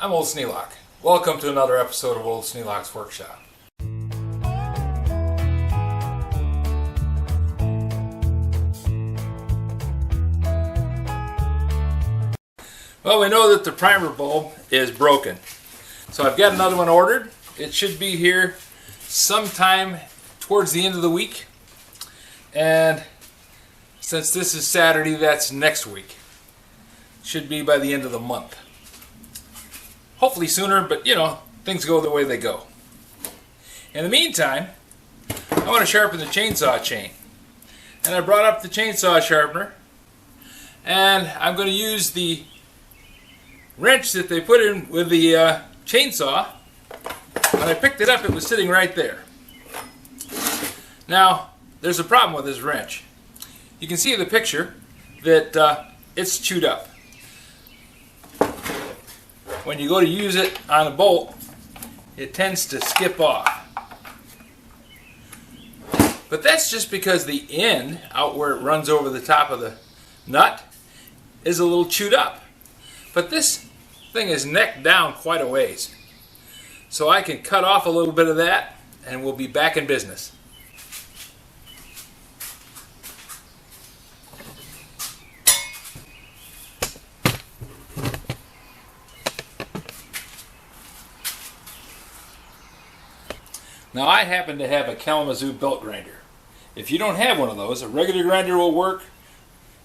I'm Old Sneelock. Welcome to another episode of Old Sneelock's Workshop. Well, we know that the primer bulb is broken. So I've got another one ordered. It should be here sometime towards the end of the week. And since this is Saturday, that's next week. Should be by the end of the month. Hopefully sooner, but you know, things go the way they go. In the meantime, I want to sharpen the chainsaw chain. And I brought up the chainsaw sharpener. And I'm going to use the wrench that they put in with the chainsaw. When I picked it up, it was sitting right there. Now, there's a problem with this wrench. You can see in the picture that it's chewed up. When you go to use it on a bolt, it tends to skip off. But that's just because the end, out where it runs over the top of the nut, is a little chewed up. But this thing is necked down quite a ways. So I can cut off a little bit of that and we'll be back in business. Now I happen to have a Kalamazoo belt grinder. If you don't have one of those, a regular grinder will work,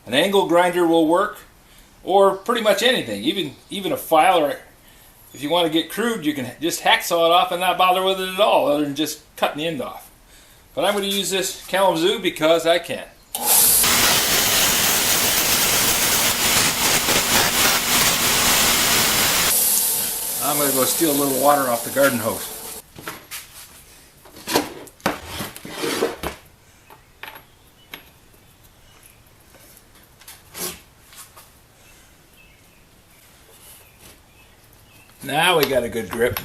an angle grinder will work, or pretty much anything, even a file, or if you want to get crude, you can just hacksaw it off and not bother with it at all, other than just cutting the end off. But I'm going to use this Kalamazoo because I can. I'm going to go steal a little water off the garden hose. Now we got a good grip.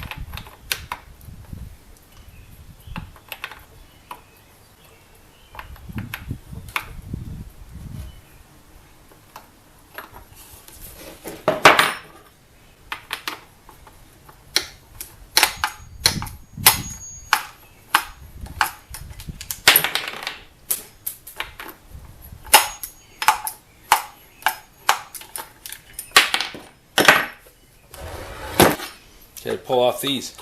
Got to pull off these.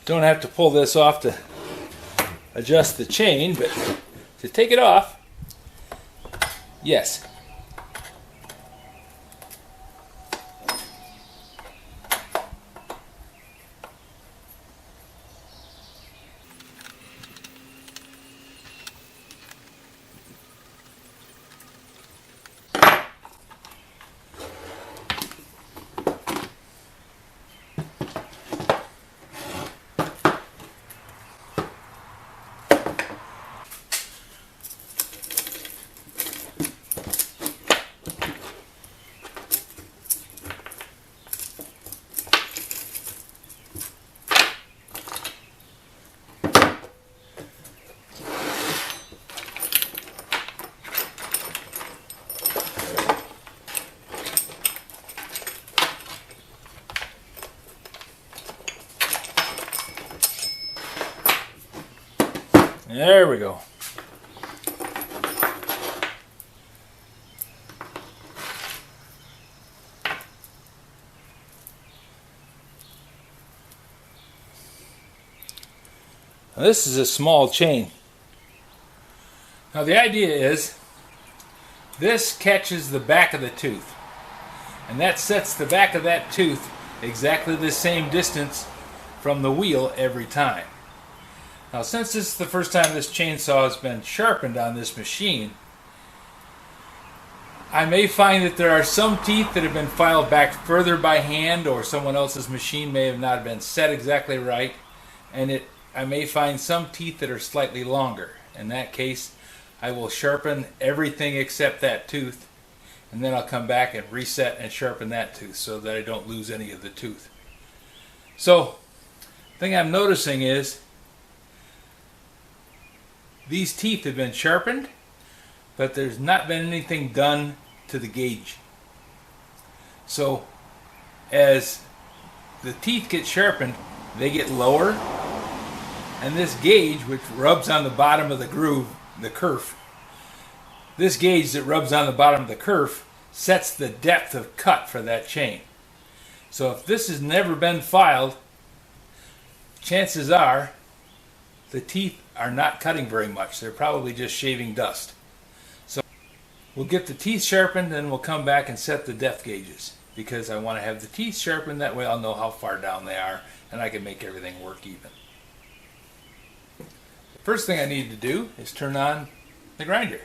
Don't have to pull this off to adjust the chain, but to take it off, yes. There we go. Now this is a small chain. Now the idea is this catches the back of the tooth, and that sets the back of that tooth exactly the same distance from the wheel every time. Now, since this is the first time this chainsaw has been sharpened on this machine, I may find that there are some teeth that have been filed back further by hand, or someone else's machine may have not been set exactly right, and I may find some teeth that are slightly longer. In that case, I will sharpen everything except that tooth, and then I'll come back and reset and sharpen that tooth so that I don't lose any of the tooth. So, the thing I'm noticing is these teeth have been sharpened, but there's not been anything done to the gauge. So as the teeth get sharpened, they get lower, and this gauge, which rubs on the bottom of the groove, the kerf, this gauge that rubs on the bottom of the kerf sets the depth of cut for that chain. So if this has never been filed, chances are the teeth are not cutting very much. They're probably just shaving dust. So we'll get the teeth sharpened, and we'll come back and set the depth gauges, because I want to have the teeth sharpened. That way I'll know how far down they are, and I can make everything work even. The first thing I need to do is turn on the grinder.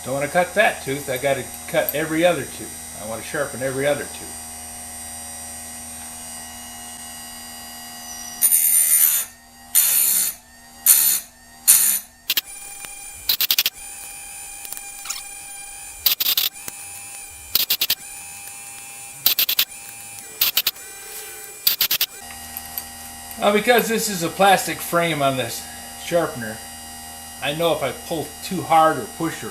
Don't want to cut that tooth, I got to cut every other tooth. I want to sharpen every other tooth. Now, because this is a plastic frame on this sharpener, I know if I pull too hard or push or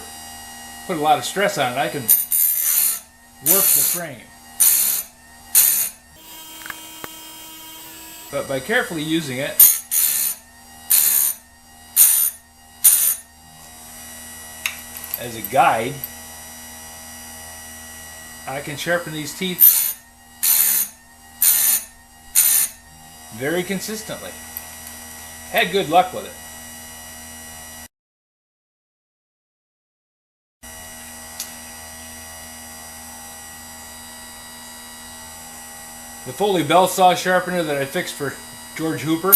put a lot of stress on it, I can work the frame. But by carefully using it, as a guide, I can sharpen these teeth very consistently. Had good luck with it. The Foley bell saw sharpener that I fixed for George Hooper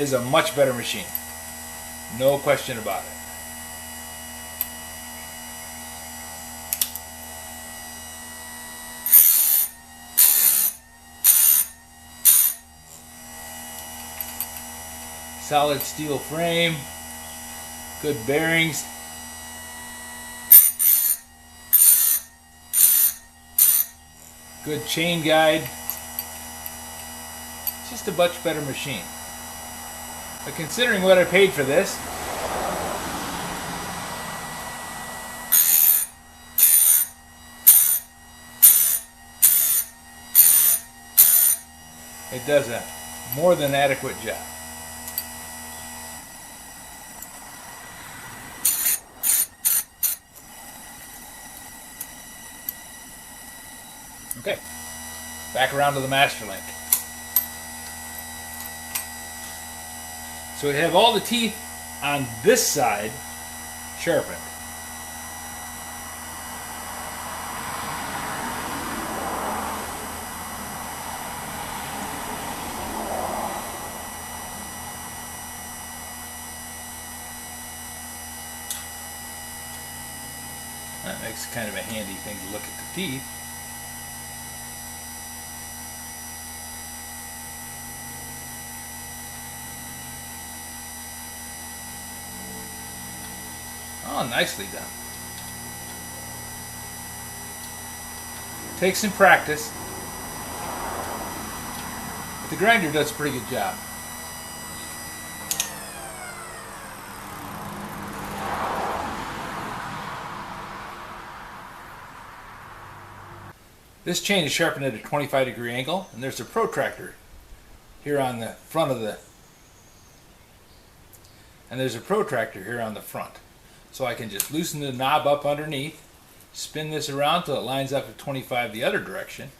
is a much better machine. No question about it. Solid steel frame, good bearings. Good chain guide. It's just a much better machine. But considering what I paid for this, it does a more than adequate job. Okay, back around to the master link. So we have all the teeth on this side sharpened. That makes kind of a handy thing to look at the teeth. Oh, nicely done. Takes some practice, but the grinder does a pretty good job. This chain is sharpened at a 25-degree angle, and there's a protractor here on the front of the, and there's a protractor here on the front. So I can just loosen the knob up underneath, spin this around till it lines up at 25 the other direction.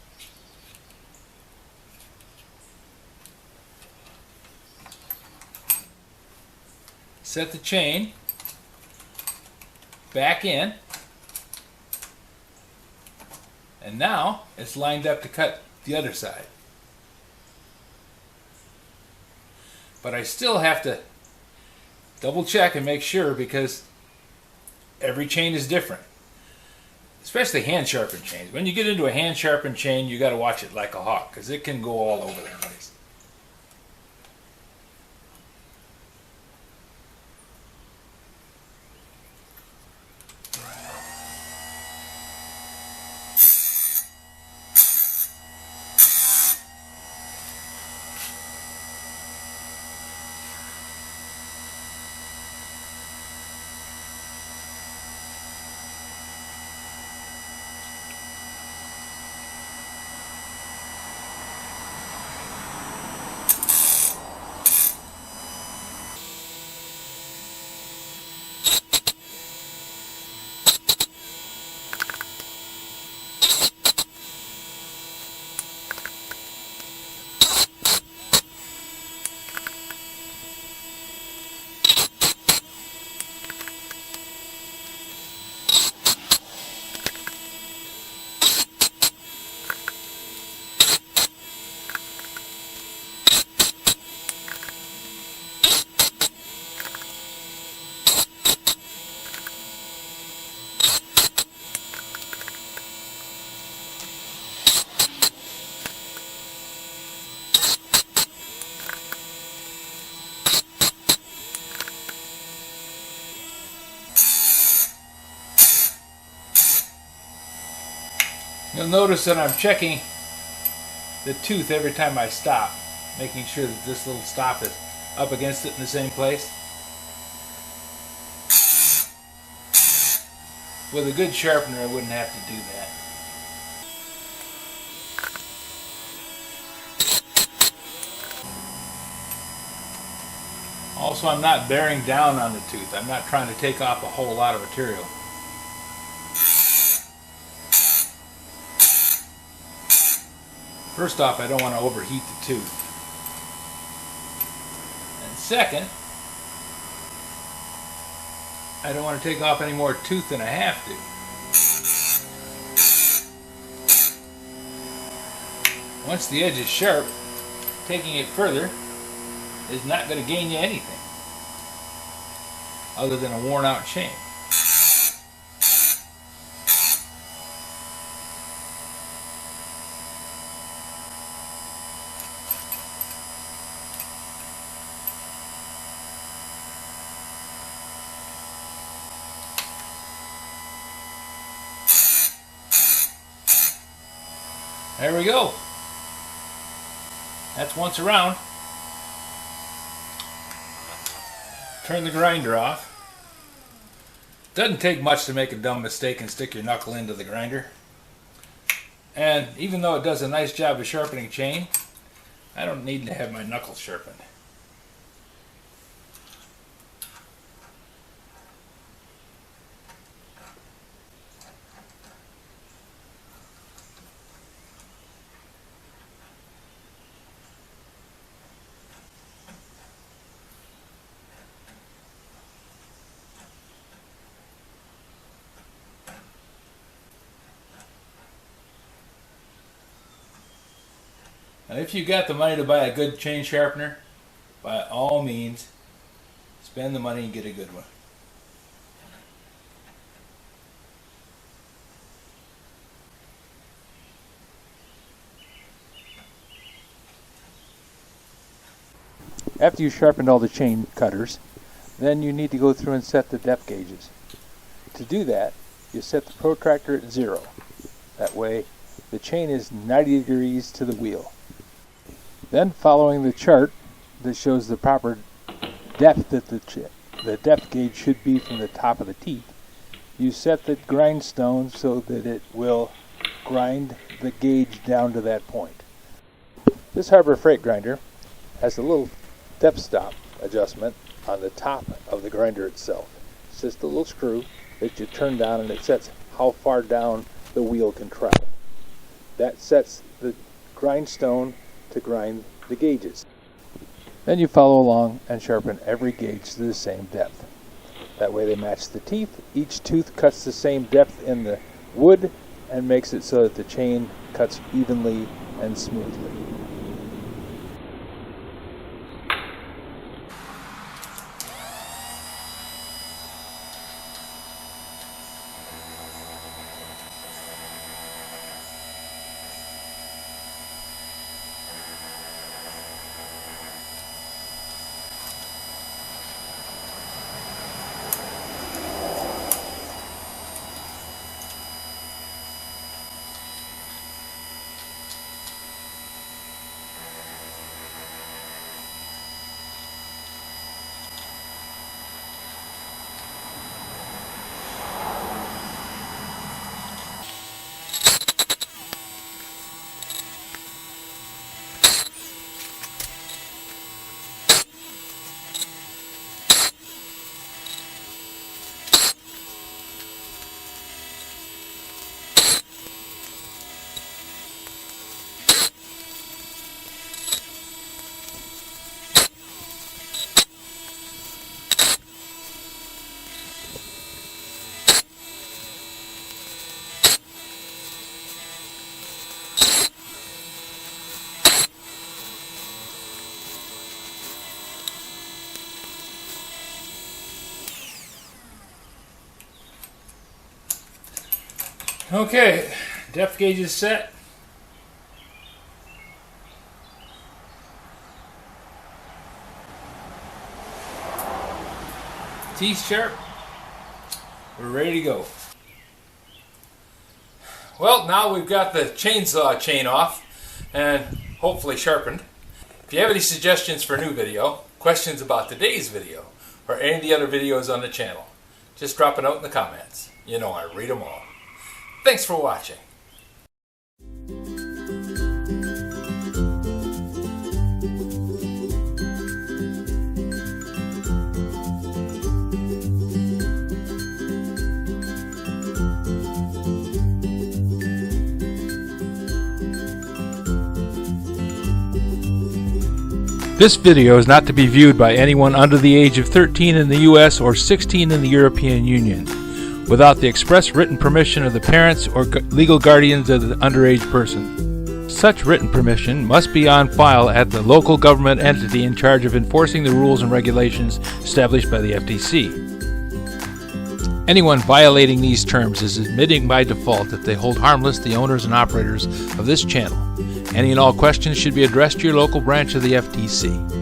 Set the chain back in, and now it's lined up to cut the other side. But I still have to double check and make sure, because every chain is different. Especially hand sharpened chains. When you get into a hand sharpened chain, you got to watch it like a hawk, because it can go all over the place. You'll notice that I'm checking the tooth every time I stop, making sure that this little stop is up against it in the same place. With a good sharpener, I wouldn't have to do that. Also, I'm not bearing down on the tooth. I'm not trying to take off a whole lot of material. First off, I don't want to overheat the tooth. And second, I don't want to take off any more tooth than I have to. Once the edge is sharp, taking it further is not going to gain you anything other than a worn out chain. There we go. That's once around. Turn the grinder off. Doesn't take much to make a dumb mistake and stick your knuckle into the grinder. And even though it does a nice job of sharpening chain, I don't need to have my knuckles sharpened. And if you got the money to buy a good chain sharpener, by all means, spend the money and get a good one. After you've sharpened all the chain cutters, then you need to go through and set the depth gauges. To do that, you set the protractor at 0. That way, the chain is 90 degrees to the wheel. Then, following the chart that shows the proper depth that the depth gauge should be from the top of the teeth, you set the grindstone so that it will grind the gauge down to that point. This Harbor Freight grinder has a little depth stop adjustment on the top of the grinder itself. It's just a little screw that you turn down and it sets how far down the wheel can travel. That sets the grindstone to grind the gauges. Then you follow along and sharpen every gauge to the same depth. That way they match the teeth. Each tooth cuts the same depth in the wood and makes it so that the chain cuts evenly and smoothly. Okay, depth gauge is set. Teeth sharp. We're ready to go. Well, now we've got the chainsaw chain off and hopefully sharpened. If you have any suggestions for a new video, questions about today's video, or any of the other videos on the channel, just drop it out in the comments. You know I read them all. Thanks for watching. This video is not to be viewed by anyone under the age of 13 in the US or 16 in the European Union, without the express written permission of the parents or legal guardians of the underage person. Such written permission must be on file at the local government entity in charge of enforcing the rules and regulations established by the FTC. Anyone violating these terms is admitting by default that they hold harmless the owners and operators of this channel. Any and all questions should be addressed to your local branch of the FTC.